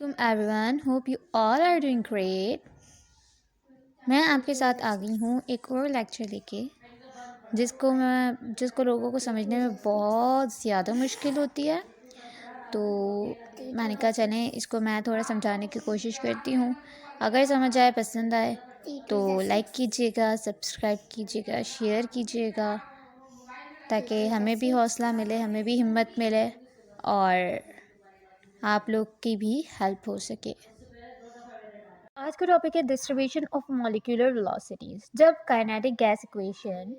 Welcome everyone, hope you all are doing great. मैं आपके साथ आ गई हूँ एक और लेक्चर लेके जिसको लोगों को समझने में बहुत ज़्यादा मुश्किल होती है। तो मैंने कहा चलें इसको मैं थोड़ा समझाने की कोशिश करती हूँ। अगर समझ आए, पसंद आए तो लाइक कीजिएगा, सब्सक्राइब कीजिएगा, शेयर कीजिएगा, ताकि हमें भी हौसला मिले, हमें भी हिम्मत मिले और आप लोग की भी हेल्प हो सके। आज का टॉपिक है डिस्ट्रीब्यूशन ऑफ मॉलिक्यूलर वेलोसिटीज। जब काइनेटिक गैस इक्वेशन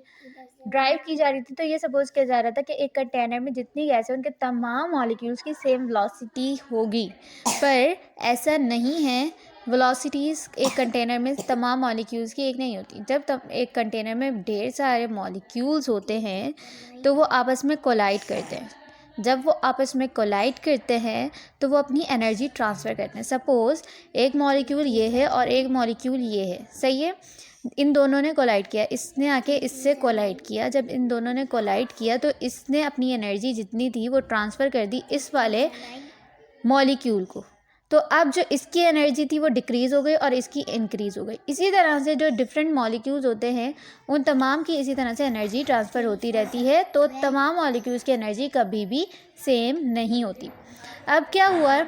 ड्राइव की जा रही थी तो ये सपोज किया जा रहा था कि एक कंटेनर में जितनी गैस है उनके तमाम मॉलिक्यूल्स की सेम वेलोसिटी होगी, पर ऐसा नहीं है। वेलोसिटीज़ एक कंटेनर में तमाम मॉलिक्यूल्स की एक नहीं होती। जब एक कंटेनर में ढेर सारे मॉलिक्यूल्स होते हैं तो वो आपस में कोलाइड करते हैं। जब वो आपस में कोलाइड करते हैं तो वो अपनी एनर्जी ट्रांसफ़र करते हैं। सपोज़ एक मॉलिक्यूल ये है और एक मॉलिक्यूल ये है, सही है। इन दोनों ने कोलाइड किया, इसने आके इससे कोलाइड किया। जब इन दोनों ने कोलाइड किया तो इसने अपनी एनर्जी जितनी थी वो ट्रांसफ़र कर दी इस वाले मॉलिक्यूल को। तो अब जो इसकी एनर्जी थी वो डिक्रीज़ हो गई और इसकी इंक्रीज़ हो गई। इसी तरह से जो डिफरेंट मॉलिक्यूल्स होते हैं उन तमाम की इसी तरह से एनर्जी ट्रांसफ़र होती रहती है। तो तमाम मॉलिक्यूल्स की एनर्जी कभी भी सेम नहीं होती। अब क्या हुआ,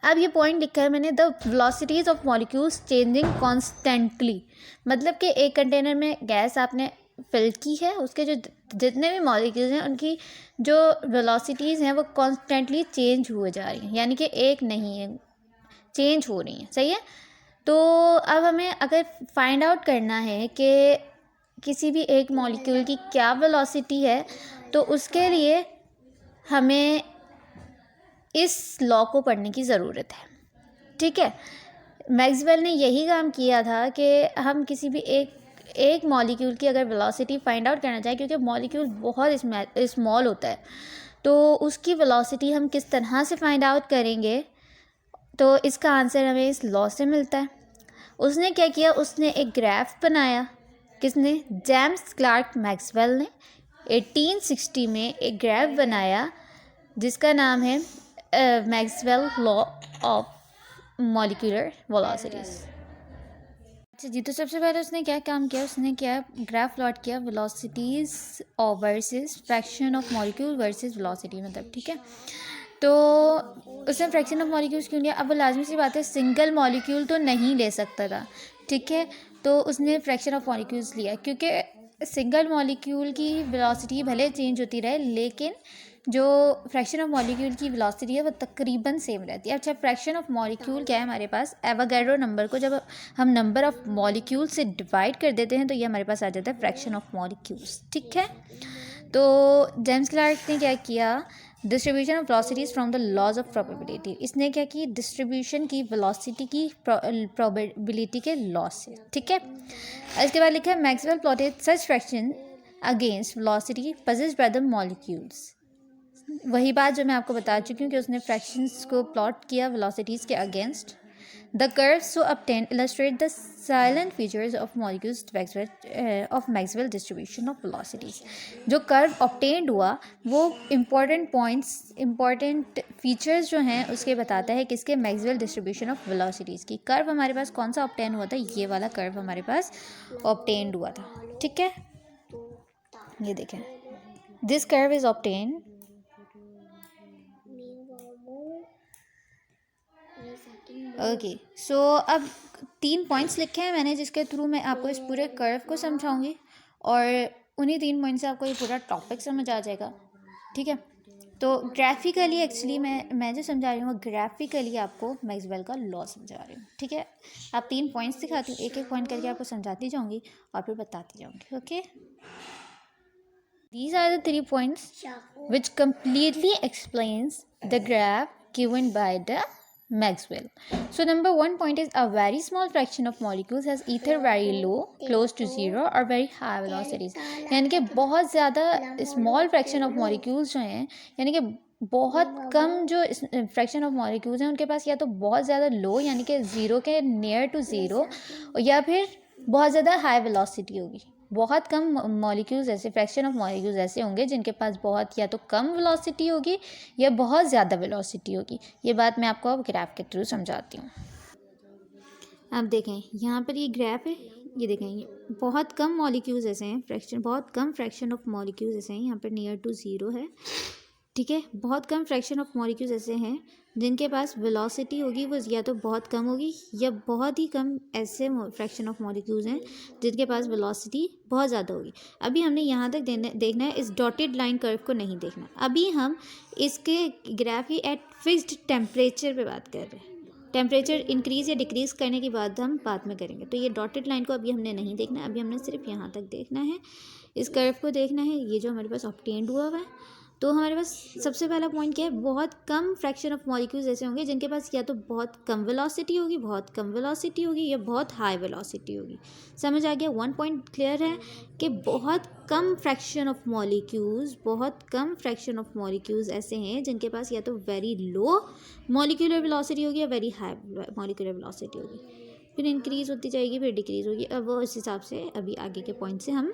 अब ये पॉइंट लिखा है मैंने, the velocities of molecules changing constantly. मतलब कि एक कंटेनर में गैस आपने फिल की है, उसके जो जितने भी मॉलिक्यूल्स हैं उनकी जो वेलोसिटीज़ हैं वो कॉन्स्टेंटली चेंज हुए जा रही हैं, यानी कि एक नहीं है, चेंज हो रही हैं, सही है। तो अब हमें अगर फाइंड आउट करना है कि किसी भी एक मॉलिक्यूल की क्या वेलोसिटी है तो उसके लिए हमें इस लॉ को पढ़ने की ज़रूरत है, ठीक है। मैक्सवेल ने यही काम किया था कि हम किसी भी एक मॉलिक्यूल की अगर वेलोसिटी फाइंड आउट करना चाहें, क्योंकि मॉलिक्यूल बहुत स्मॉल होता है, तो उसकी वेलोसिटी हम किस तरह से फाइंड आउट करेंगे, तो इसका आंसर हमें इस लॉ से मिलता है। उसने क्या किया, उसने एक ग्राफ बनाया। किसने? जेम्स क्लार्क मैक्सवेल ने 1860 में एक ग्राफ बनाया जिसका नाम है Maxwell law of molecular velocities. अच्छा जी, तो सबसे पहले उसने क्या काम किया, उसने क्या ग्राफ प्लॉट किया, वेलोसिटीज़ और versus fraction of molecule versus velocity, मतलब ठीक है। तो उसने फ्रैक्शन ऑफ मॉलिक्यूल्स क्यों लिया? अब वो लाजमी सी बात है, सिंगल मॉलिक्यूल तो नहीं ले सकता था, ठीक है। तो उसने फ्रैक्शन ऑफ मॉलिक्यूल्स लिया क्योंकि सिंगल मॉलिक्यूल की वेलोसिटी भले चेंज होती रहे लेकिन जो फ्रैक्शन ऑफ मॉलिक्यूल की वेलोसिटी है वो तकरीबन सेम रहती है। अच्छा, फ्रैक्शन ऑफ मॉलिक्यूल क्या है हमारे पास? एवोगैड्रो नंबर को जब हम नंबर ऑफ मॉलिक्यूल से डिवाइड कर देते हैं तो ये हमारे पास आ जाता है फ्रैक्शन ऑफ मॉलिक्यूल्स, ठीक है। तो जेम्स क्लार्क ने क्या किया, distribution of velocities from the laws of probability. इसने क्या की, डिस्ट्रीब्यूशन की वेलोसिटी की प्रोबेबिलिटी के लॉ से, ठीक है। इसके बाद लिखा है Maxwell plotted such fraction against velocity possessed by the molecules. वही बात जो मैं आपको बता चुकी हूँ कि उसने फ्रैक्शंस को प्लॉट किया वेलोसिटीज़ के against. The curve so obtained illustrate the silent features of molecules of Maxwell distribution of velocities। जो कर्व obtained हुआ वो इम्पॉर्टेंट पॉइंट्स, इम्पॉर्टेंट फीचर्स जो हैं उसके बताता है किसके? मैक्सवेल डिस्ट्रीब्यूशन ऑफ वेलोसिटीज़ की। कर्व हमारे पास कौन सा ऑब्टेन हुआ था? ये वाला कर्व हमारे पास ऑब्टेन्ड हुआ था, ठीक है। ये देखें, this curve is obtain. Okay, so अब 3 पॉइंट्स लिखे हैं मैंने जिसके थ्रू मैं आपको इस पूरे कर्व को समझाऊंगी और उन्हीं 3 पॉइंट से आपको ये पूरा टॉपिक समझ आ जाएगा, ठीक है। तो ग्राफिकली एक्चुअली मैं जो समझा रही हूँ ग्राफिकली आपको मैक्सवेल का लॉ समझा रही हूँ, ठीक है। आप 3 पॉइंट्स दिखाती हूँ, एक एक पॉइंट करके आपको समझाती जाऊँगी और फिर बताती जाऊँगी, okay. These are the 3 points which completely explains the graph given by the Maxwell. So number 1 point is a very small fraction of molecules has either very low, close to zero or very high velocities। यानी कि बहुत ज़्यादा small fraction of molecules जो हैं, यानी कि बहुत कम जो फ्रैक्शन ऑफ मॉलिक्यूल्स हैं उनके पास या तो बहुत ज़्यादा लो यानी कि ज़ीरो के नियर टू ज़ीरो या फिर बहुत ज़्यादा हाई वेलोसिटी होगी। बहुत कम मॉलिक्यूल्स ऐसे, फ्रैक्शन ऑफ मॉलिक्यूल्स ऐसे होंगे जिनके पास बहुत या तो कम वेलोसिटी होगी या बहुत ज़्यादा वेलोसिटी होगी। ये बात मैं आपको अब ग्राफ के थ्रू समझाती हूँ। अब देखें यहाँ पर ये ग्राफ है, ये देखें ये बहुत कम मॉलिक्यूल्स ऐसे हैं, फ्रैक्शन बहुत कम फ्रैक्शन ऑफ मॉलिक्यूल्स ऐसे हैं, यहाँ पर नियर टू ज़ीरो है, ठीक है। बहुत कम फ्रैक्शन ऑफ मॉलिक्यूल्स ऐसे हैं जिनके पास वेलोसिटी होगी वो या तो बहुत कम होगी या बहुत ही कम ऐसे फ्रैक्शन ऑफ मॉलिक्यूल्स हैं जिनके पास वेलोसिटी बहुत ज़्यादा होगी। अभी हमने यहाँ तक देखना है, इस डॉटेड लाइन कर्व को नहीं देखना। अभी हम इसके ग्राफ की एट फिक्स्ड टेम्परेचर पे बात कर रहे हैं। टेम्परेचर इंक्रीज़ या डिक्रीज़ करने की बात हम बाद में करेंगे। तो ये डॉटेड लाइन को अभी हमने नहीं देखना, अभी हमने सिर्फ यहाँ तक देखना है, इस कर्व को देखना है, ये जो हमारे पास ऑब्टेन्ड हुआ है। तो हमारे पास सबसे पहला पॉइंट क्या है, बहुत कम फ्रैक्शन ऑफ मॉलिक्यूल्स ऐसे होंगे जिनके पास या तो बहुत कम वेलोसिटी होगी, बहुत कम वेलोसिटी होगी या बहुत हाई वेलोसिटी होगी। समझ आ गया? वन पॉइंट क्लियर है कि बहुत कम फ्रैक्शन ऑफ मॉलिक्यूल्स, बहुत कम फ्रैक्शन ऑफ मॉलिक्यूल्स ऐसे हैं जिनके पास या तो वेरी लो मॉलिक्यूलर वेलोसिटी होगी या वेरी हाई मॉलिक्यूलर वेलोसिटी होगी, फिर इंक्रीज़ होती जाएगी, फिर डिक्रीज़ होगी। अब वो इस हिसाब से अभी आगे के पॉइंट से हम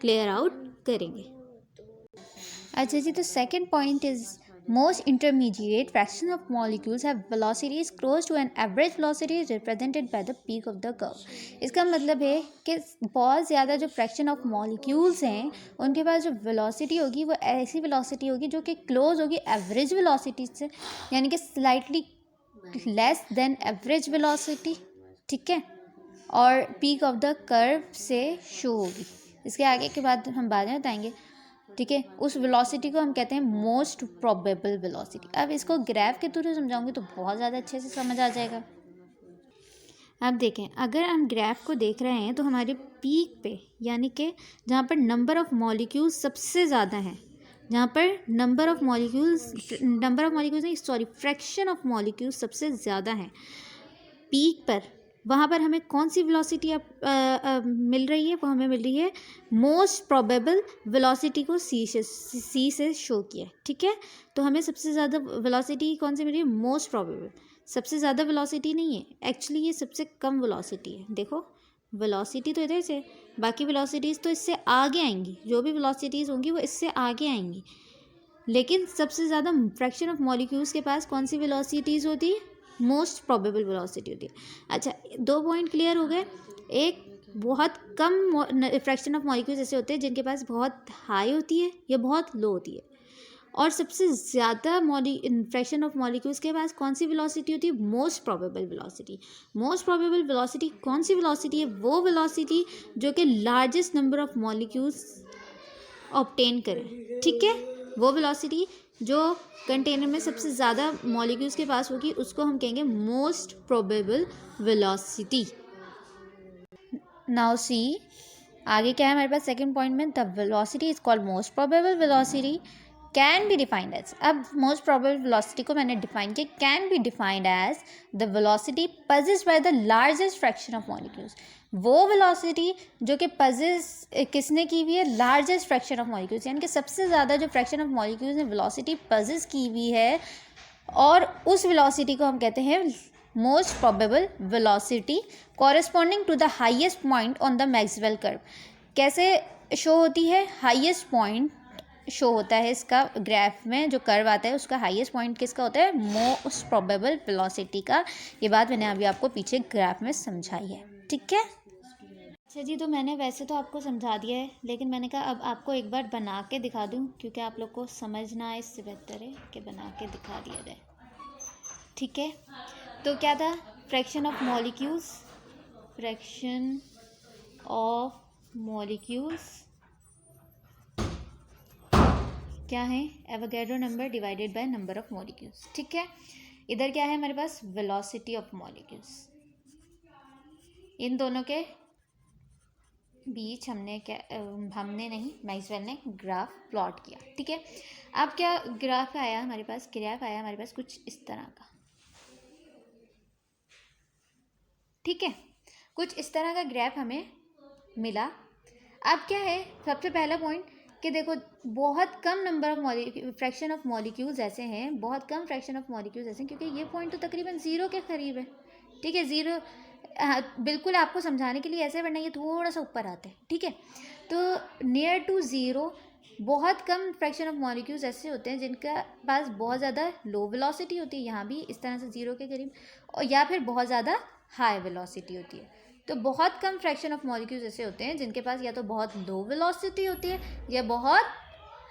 क्लियर आउट करेंगे। अच्छा जी, तो second point is most intermediate fraction of molecules have velocities close to an average velocity represented by the peak of the curve. इसका मतलब है कि बहुत ज़्यादा जो फ्रैक्शन ऑफ मॉलिक्यूल्स हैं उनके पास जो वेलोसिटी होगी वो ऐसी वेलोसिटी होगी जो कि क्लोज होगी एवरेज वेलोसिटी से, यानी कि slightly less than average velocity, ठीक है, और पीक ऑफ द कर्व से शो होगी। इसके आगे के बाद हम बाद में बताएंगे, ठीक है। उस वेलोसिटी को हम कहते हैं मोस्ट प्रोबेबल वेलोसिटी। अब इसको ग्राफ के थ्रू समझाऊंगी तो बहुत ज़्यादा अच्छे से समझ आ जाएगा। अब देखें, अगर हम ग्राफ को देख रहे हैं तो हमारे पीक पे, यानी कि जहाँ पर नंबर ऑफ मॉलिक्यूल्स सबसे ज़्यादा है, जहाँ पर नंबर ऑफ मॉलिक्यूल्स नहीं सॉरी फ्रैक्शन ऑफ मॉलिक्यूल्स सबसे ज़्यादा है पीक पर, वहाँ पर हमें कौन सी वेलोसिटी मिल रही है? वो हमें मिल रही है मोस्ट प्रोबेबल वेलोसिटी को सी से शो किया, ठीक है। तो हमें सबसे ज़्यादा वेलोसिटी कौन सी मिल रही है? Most probable. सबसे ज़्यादा वेलोसिटी नहीं है एक्चुअली, ये सबसे कम वेलोसिटी है। देखो वेलोसिटी तो इधर से, बाकी वेलोसिटीज़ तो इससे आगे आएंगी, जो भी वेलोसिटीज़ होंगी वो इससे आगे आएंगी, लेकिन सबसे ज़्यादा फ्रैक्शन ऑफ मॉलिक्यूल्स के पास कौन सी वेलोसिटीज़ होती है? मोस्ट प्रोबेबल वेलोसिटी होती है। अच्छा, दो पॉइंट क्लियर हो गए। एक, बहुत कम फ्रैक्शन ऑफ मॉलिक्यूल्स ऐसे होते हैं जिनके पास बहुत हाई होती है या बहुत लो होती है, और सबसे ज़्यादा फ्रैक्शन ऑफ मॉलिक्यूल्स के पास कौन सी वेलोसिटी होती है? Most probable velocity. Most probable velocity कौन सी वेलोसिटी है? वो वेलोसिटी जो कि largest number of molecules obtain करें, ठीक है। वो वेलोसिटी जो कंटेनर में सबसे ज़्यादा मॉलिक्यूल्स के पास होगी उसको हम कहेंगे most probable velocity. Now see, आगे क्या है हमारे पास सेकंड पॉइंट में, the velocity is called most probable velocity can be defined as. अब मोस्ट प्रोबेबल वेलोसिटी को मैंने डिफाइन किया, can be defined as the velocity possessed by the largest fraction of molecules. वो वेलोसिटी जो कि possess किसने की हुई है? लार्जेस्ट फ्रैक्शन ऑफ मॉलिक्यूल्स, यानी कि सबसे ज़्यादा जो फ्रैक्शन ऑफ मॉलिक्यूल्स ने वेलोसिटी पजेस की हुई है, और उस वेलोसिटी को हम कहते हैं most probable velocity corresponding to the highest point on the Maxwell curve. कैसे शो होती है? हाईएस्ट पॉइंट शो होता है इसका ग्राफ में, जो कर्व आता है उसका हाईएस्ट पॉइंट किसका होता है? मोस्ट प्रोबेबल वेलोसिटी का। ये बात मैंने अभी आपको पीछे ग्राफ में समझाई है, ठीक है। अच्छा जी, तो मैंने वैसे तो आपको समझा दिया है, लेकिन मैंने कहा अब आपको एक बार बना के दिखा दूं, क्योंकि आप लोग को समझना है, इससे बेहतर है कि बना के दिखा दिया जाए, ठीक है। तो क्या था? Fraction of molecules, fraction of molecules क्या है? Avogadro number divided by number of molecules, ठीक है। इधर क्या है हमारे पास? Velocity of molecules. इन दोनों के बीच हमने नहीं, मैक्सवेल ने ग्राफ प्लॉट किया, ठीक है। अब क्या ग्राफ आया हमारे पास? ग्राफ आया हमारे पास कुछ इस तरह का, ठीक है। कुछ इस तरह का ग्राफ हमें मिला। अब क्या है सबसे पहला पॉइंट कि देखो बहुत कम number of fraction of molecules ऐसे हैं, बहुत कम फ्रैक्शन ऑफ मॉलिक्यूल्स ऐसे हैं, क्योंकि ये पॉइंट तो तकरीबन ज़ीरो के करीब है, ठीक है। ज़ीरो बिल्कुल आपको समझाने के लिए ऐसे, वरना ये थोड़ा सा ऊपर आते हैं, ठीक है। तो नियर टू ज़ीरो, बहुत कम फ्रैक्शन ऑफ मॉलिक्यूल्स ऐसे होते हैं जिनका पास बहुत ज़्यादा लो वेलोसिटी होती है, यहाँ भी इस तरह से ज़ीरो के करीब, और या फिर बहुत ज़्यादा हाई वेलोसिटी होती है। तो बहुत कम फ्रैक्शन ऑफ मॉलिक्यूल्स ऐसे होते हैं जिनके पास या तो बहुत लो वेलोसिटी होती है या बहुत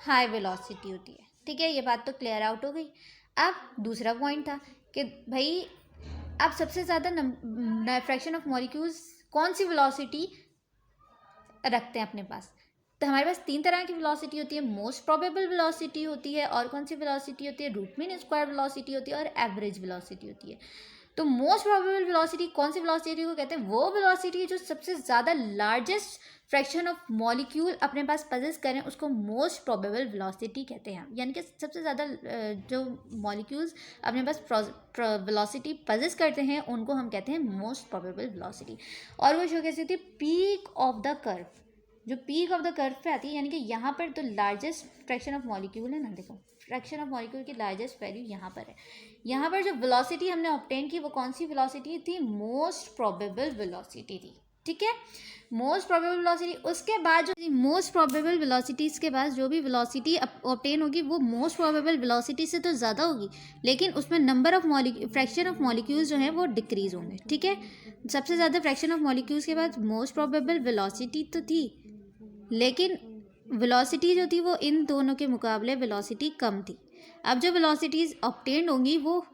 हाई वेलोसिटी होती है, ठीक है। ये बात तो क्लियर आउट हो गई। अब दूसरा पॉइंट था कि भाई आप सबसे ज़्यादा फ्रैक्शन ऑफ मॉलिक्यूल्स कौन सी वेलोसिटी रखते हैं अपने पास। तो हमारे पास 3 तरह की वेलोसिटी होती है। मोस्ट प्रोबेबल वेलोसिटी होती है, और कौन सी वेलोसिटी होती है, रूट मीन स्क्वायर वेलोसिटी होती है, और एवरेज वेलोसिटी होती है। तो मोस्ट प्रोबेबल वेलोसिटी कौन सी वेलोसिटी को कहते हैं, वो वेलोसिटी जो सबसे ज़्यादा लार्जेस्ट फ्रैक्शन ऑफ मॉलिक्यूल अपने पास पजेस करें उसको मोस्ट प्रोबेबल वेलोसिटी कहते हैं। यानी कि सबसे ज़्यादा जो मॉलिक्यूल्स अपने पास वेलोसिटी पजेस करते हैं उनको हम कहते हैं मोस्ट प्रोबेबल वेलोसिटी। और वो शो कैसी होती है, पीक ऑफ द कर्व। जो पीक ऑफ द कर्व पे आती है, यानी कि यहाँ पर तो लार्जेस्ट फ्रैक्शन ऑफ मॉलिक्यूल है ना, देखो फ्रैक्शन ऑफ मॉलिक्यूल की लार्जेस्ट वैल्यू यहाँ पर है। यहाँ पर जो वेलोसिटी हमने ऑब्टेन की वो कौन सी वेलोसिटी थी, मोस्ट प्रोबेबल वेलोसिटी थी, ठीक है। मोस्ट प्रोबेबल वेलोसिटी, उसके बाद जो मोस्ट प्रोबेबल वेलोसिटीज़ के बाद जो भी वेलोसिटी ऑब्टेन होगी वो मोस्ट प्रोबेबल वेलोसिटी से तो ज़्यादा होगी, लेकिन उसमें number of fraction of molecules जो हैं वो डिक्रीज होंगे, ठीक है। सबसे ज़्यादा फ्रैक्शन ऑफ मॉलिक्यूल्स के बाद मोस्ट प्रोबेबल वेलोसिटी तो थी, लेकिन वेलोसिटी जो थी वो इन दोनों के मुकाबले वेलोसिटी कम थी। अब जो वेलोसिटीज़ ऑब्टेन होंगी वो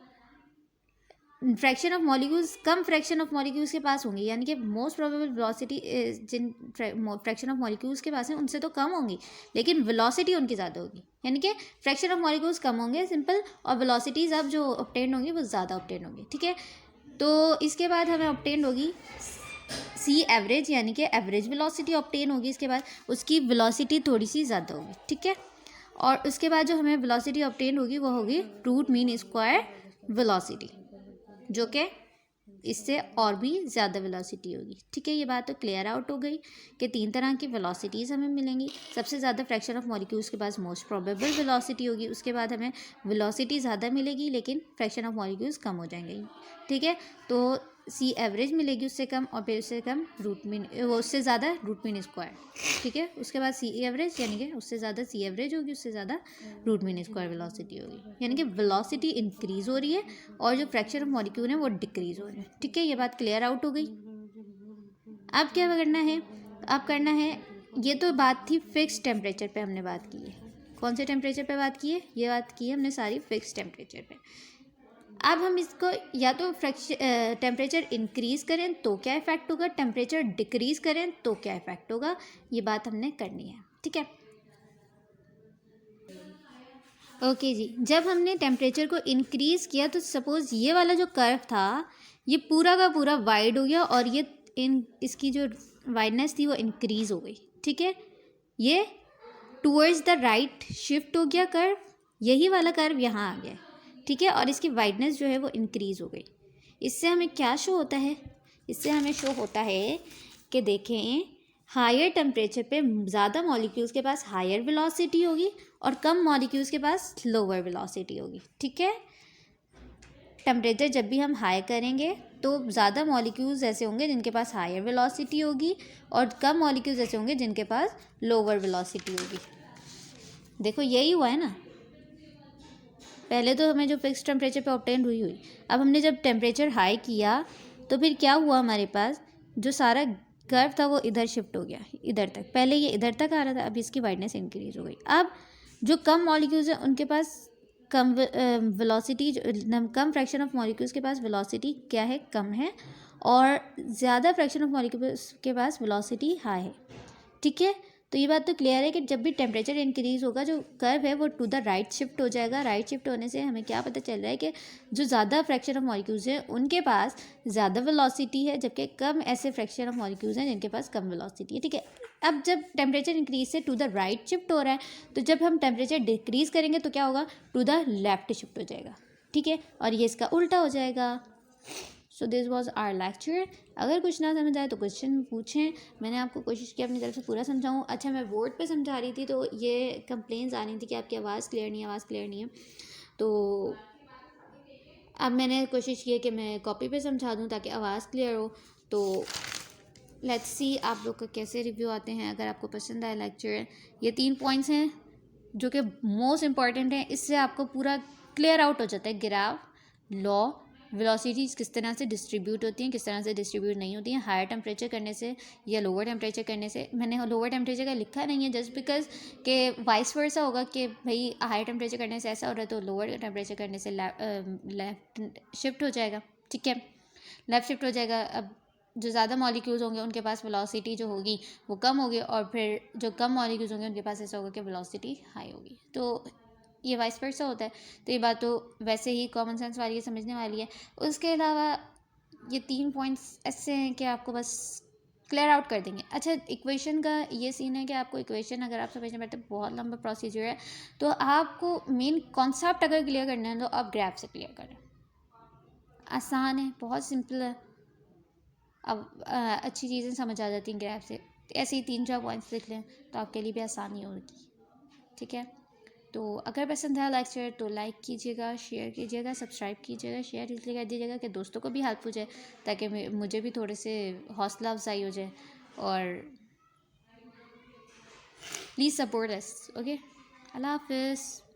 फ्रैक्शन ऑफ मॉलिक्यूल्स, कम फ्रैक्शन ऑफ मॉलिक्यूल्स के पास होंगी, यानी कि मोस्ट प्रोबेबल वेलोसिटी जिन फ्रैक्शन ऑफ मॉलिक्यूल्स के पास हैं उनसे तो कम होंगी, लेकिन वेलोसिटी उनकी ज़्यादा होगी। यानी कि फ्रैक्शन ऑफ मॉलिक्यूल्स कम होंगे सिंपल, और वेलोसिटीज़ अब जो ऑब्टेन होंगी वो ज़्यादा ऑब्टेन होंगी, ठीक है। तो इसके बाद हमें ऑब्टेन होगी सी एवरेज, यानी कि एवरेज वेलोसिटी ऑब्टेन होगी। इसके बाद उसकी वेलोसिटी थोड़ी सी ज़्यादा होगी, ठीक है। और उसके बाद जो हमें वेलोसिटी ऑब्टेन होगी वो होगी रूट मीन स्क्वायर वेलोसिटी, जो कि इससे और भी ज़्यादा वेलोसिटी होगी, ठीक है। ये बात तो क्लियर आउट हो गई कि 3 तरह की वेलोसिटीज़ हमें मिलेंगी। सबसे ज़्यादा फ्रैक्शन ऑफ मॉलिक्यूल्स के पास मोस्ट प्रोबेबल वेलोसिटी होगी, उसके बाद हमें वेलोसिटी ज़्यादा मिलेगी लेकिन फ्रैक्शन ऑफ मॉलिक्यूल्स कम हो जाएंगे, ठीक है। तो सी एवरेज मिलेगी उससे कम, और फिर उससे कम रूट मीन, वो उससे ज़्यादा रूट मीन स्क्वायर, ठीक है। उसके बाद सी एवरेज, यानी कि उससे ज़्यादा सी एवरेज होगी, उससे ज़्यादा रूट मीन स्क्वायर वेलोसिटी होगी, यानी कि वेलोसिटी इंक्रीज़ हो रही है और जो फ्रैक्शन ऑफ मॉलिक्यूल है वो डिक्रीज़ हो रहे हैं, ठीक है। ये बात क्लियर आउट हो गई। अब क्या करना है, अब करना है, ये तो बात थी फिक्स टेम्परेचर पे हमने बात की है। कौन से टेम्परेचर पे बात की है, ये बात की है हमने सारी फिक्स टेम्परेचर पे। अब हम इसको या तो टेम्परेचर इंक्रीज़ करें तो क्या इफ़ेक्ट होगा, टेम्परेचर डिक्रीज़ करें तो क्या इफ़ेक्ट होगा, ये बात हमने करनी है, ठीक है। ओके जी, जब हमने टेम्परेचर को इंक्रीज़ किया तो सपोज़ ये वाला जो कर्व था ये पूरा का पूरा वाइड हो गया, और ये इसकी जो वाइडनेस थी वो इंक्रीज़ हो गई, ठीक है। ये टूवर्ड्स द राइट शिफ्ट हो गया कर्व, यही वाला कर्व यहाँ आ गया, ठीक है। और इसकी वाइडनेस जो है वो इंक्रीज़ हो गई। इससे हमें क्या शो होता है, इससे हमें शो होता है कि देखें हायर टेम्परेचर पे ज़्यादा मॉलिक्यूल्स के पास हायर वेलोसिटी होगी और कम मॉलिक्यूल्स के पास लोअर वेलोसिटी होगी, ठीक है। टेम्परेचर जब भी हम हाई करेंगे तो ज़्यादा मॉलिक्यूल्स ऐसे होंगे जिनके पास हायर वेलोसिटी होगी, और कम मॉलिक्यूल्स ऐसे होंगे जिनके पास लोअर वेलोसिटी होगी। देखो यही हुआ है ना, पहले तो हमें जो फिक्स टेम्परेचर पे ऑब्टेन हुई, अब हमने जब टेम्परेचर हाई किया तो फिर क्या हुआ, हमारे पास जो सारा कर्व था वो इधर शिफ्ट हो गया, इधर तक। पहले ये इधर तक आ रहा था, अब इसकी वाइडनेस इंक्रीज हो गई। अब जो कम मॉलिक्यूल्स हैं उनके पास कम वेलोसिटी, कम फ्रैक्शन ऑफ मॉलिक्यूल्स के पास वेलोसिटी क्या है, कम है, और ज़्यादा फ्रैक्शन ऑफ मॉलिक्यूल्स के पास वेलोसिटी हाई है, ठीक है। तो ये बात तो क्लियर है कि जब भी टेम्परेचर इंक्रीज़ होगा जो कर्व है वो टू द राइट शिफ्ट हो जाएगा। राइट शिफ्ट होने से हमें क्या पता चल रहा है कि जो ज़्यादा फ्रैक्शन ऑफ मॉलिक्यूल्स हैं उनके पास ज़्यादा वेलोसिटी है, जबकि कम ऐसे फ्रैक्शन ऑफ मॉलिक्यूल्स हैं जिनके पास कम वेलोसिटी है, ठीक है। अब जब टेम्परेचर इंक्रीज से टू द राइट शिफ्ट हो रहा है, तो जब हम टेम्परेचर डिक्रीज करेंगे तो क्या होगा, टू द लेफ्ट शिफ्ट हो जाएगा, ठीक है। और ये इसका उल्टा हो जाएगा। So this was our lecture. अगर कुछ ना समझ आए तो क्वेश्चन पूछें, मैंने आपको कोशिश की अपनी तरफ से पूरा समझाऊँ। अच्छा, मैं बोर्ड पे समझा रही थी तो ये कंप्लेंट्स आ रही थी कि आपकी आवाज़ क्लियर नहीं है, आवाज़ क्लियर नहीं है। तो अब मैंने कोशिश की है कि मैं कॉपी पे समझा दूँ ताकि आवाज़ क्लियर हो। तो लेट्स सी आप लोग का कैसे रिव्यू आते हैं। अगर आपको पसंद आए लेक्चर, ये 3 पॉइंट्स हैं जो कि मोस्ट इम्पॉर्टेंट हैं। इससे आपको पूरा क्लियर आउट हो जाता है ग्राफ, लॉ, वेलोसिटीज़ किस तरह से डिस्ट्रीब्यूट होती हैं, किस तरह से डिस्ट्रीब्यूट नहीं होती हैं, हायर टेम्परेचर करने से या लोअर टेम्परेचर करने से। मैंने लोअर टेम्परेचर का लिखा नहीं है जस्ट बिकॉज कि वाइस वर्सा होगा कि भाई हायर टेम्परेचर करने से ऐसा हो रहा है तो लोअर टेम्परेचर करने से लेफ्ट शिफ्ट हो जाएगा। ठीक है, लेफ्ट शिफ्ट हो जाएगा। अब जो ज़्यादा मॉलिक्यूल्स होंगे उनके पास वेलोसिटी जो होगी वो कम होगी, और फिर जो कम मॉलिक्यूल्स होंगे उनके पास ऐसा होगा कि वेलोसिटी हाई होगी। तो ये वाइस वर्सा होता है। तो ये बात तो वैसे ही कॉमन सेंस वाली है, समझने वाली है। उसके अलावा ये 3 पॉइंट्स ऐसे हैं कि आपको बस क्लियर आउट कर देंगे। अच्छा, इक्वेशन का ये सीन है कि आपको इक्वेशन अगर आप समझने बैठते हैं बहुत लंबा प्रोसीजर है। तो आपको मेन कॉन्सेप्ट अगर क्लियर करना है तो आप ग्राफ से क्लियर करें। आसान है, बहुत सिंपल है। अब अच्छी चीज़ें समझ आ जाती हैं ग्राफ से। ऐसे ही 3-4 पॉइंट्स लिख लें तो आपके लिए भी आसानी होगी। ठीक है, तो अगर पसंद है लेक्चर तो लाइक कीजिएगा, शेयर कीजिएगा, सब्सक्राइब कीजिएगा, शेयर इसलिए कर दीजिएगा कि दोस्तों को भी हेल्प हो जाए, ताकि मुझे भी थोड़े से हौसला अफजाई हो जाए। और प्लीज़ सपोर्ट अस। ओके, अल्लाह हाफिज़।